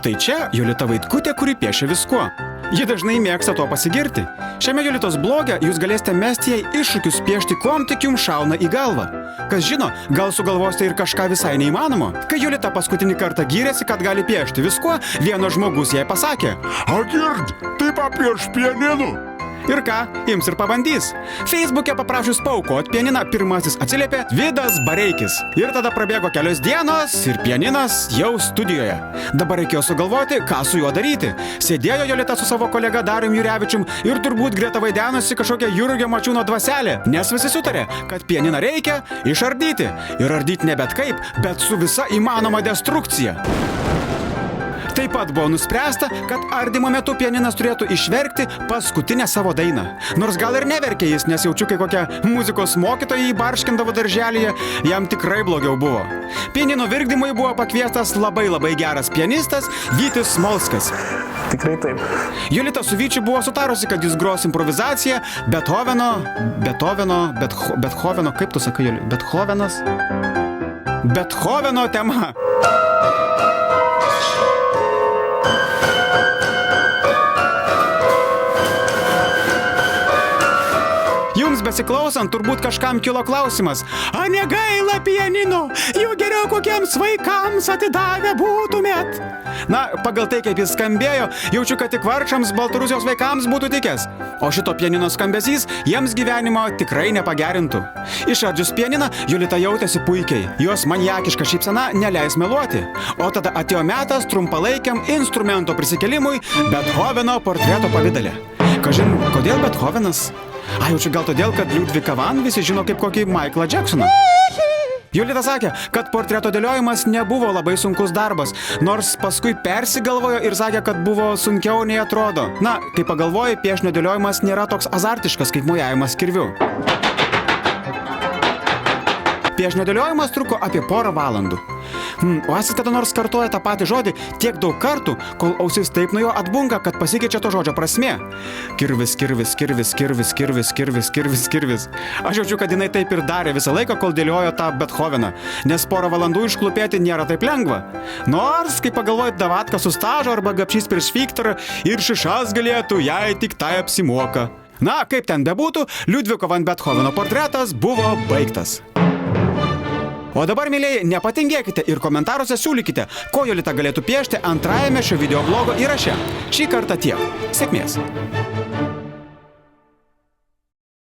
Štai čia Jolita Vaitkutė, kuri piešia viskuo. Ji dažnai mėgsta to pasigirti. Šiame Jolitos bloge jūs galėsite mesti jai iššūkius piešti, kuom tik jums šauna į galvą. Kas žino, gal sugalvosite ir kažką visai neįmanomo. Kai Jolita paskutinį kartą gyrėsi, kad gali piešti viskuo, vienas žmogus jai pasakė: Agird, tai papieš pianinu. Ir ką, ims ir pabandys. Facebook'e paprašus paaukot pianiną, pirmasis atsiliepė Vidas Bareikis. Ir tada prabėgo kelios dienos ir pianinas jau studijoje. Dabar reikėjo sugalvoti, ką su juo daryti. Sėdėjo Jolita su savo kolega Darium Jurevičium ir turbūt greta vaidenosi kažkokia Jurgio Mačiūno dvaselė, nes visi sutarė, kad pianiną reikia išardyti. Ir ardyti ne bet kaip, bet su visa įmanoma destrukcija. Taip pat buvo nuspręsta, kad ardymo metu pianinas turėtų išverkti paskutinę savo dainą. Nors gal ir neverkė jis, nes jaučiu, kai kokia muzikos mokytoja jį barškindavo darželyje, jam tikrai blogiau buvo. Pianino virkdymui buvo pakviestas labai geras pianistas Vytis Smolskas. Tikrai taip. Jolita su Vyčiu buvo sutarusi, kad jis gros improvizaciją Bethoveno, kaip tu sakai, Bethoveno tema. Jums besiklausant, turbūt kažkam kilo klausimas: a negaila pianino, jų geriau kokiems vaikams atidavę būtumėt? Na, pagal tai, kaip jis skambėjo, jaučiu, kad tik vargšams Baltarusijos vaikams būtų tikęs. O šito pianino skambesys jiems gyvenimo tikrai nepagerintų. Išardžius pianiną, Jolita jautėsi puikiai. Jos maniakiška šypsena neleis meluoti. O tada atėjo metas trumpalaikiam instrumento prisikelimui Bethoveno portreto pavidale. Kažin, kodėl Bethovenas? Jaučiu, gal todėl, kad Liudviką van visi žino kaip kokį Michaelą Jacksoną. Jolita sakė, kad portreto dėliojimas nebuvo labai sunkus darbas, nors paskui persigalvojo ir sakė, kad buvo sunkiau nei atrodo. Na, kai pagalvoji, piešinio dėliojimas nėra toks azartiškas kaip mojavimas kirviu. Piešinio dėliojimas truko apie porą valandų. O esate kada nors kartoję tą patį žodį tiek daug kartų, kol ausis taip nuo jo atbunka, kad pasikeičia to žodžio prasmė? Kirvis. Aš jaučiu, kad jinai taip ir darė visą laiką, kol dėliojo tą Bethoveną, nes porą valandų išklupėti nėra taip lengva. Nors, kai pagalvojat, davatka su stažo arba gapšys prieš Viktorą ir šišas galėtų, jei tik tai apsimoka. Na, kaip ten bebūtų, Liudviko van Bethoveno portretas buvo baigtas. O dabar, mėlėjai, nepatingėkite ir komentaruose siūlykite, ko Jolita galėtų piešti antrajame šio video blogo įraše. Šį kartą tiek. Sėkmės!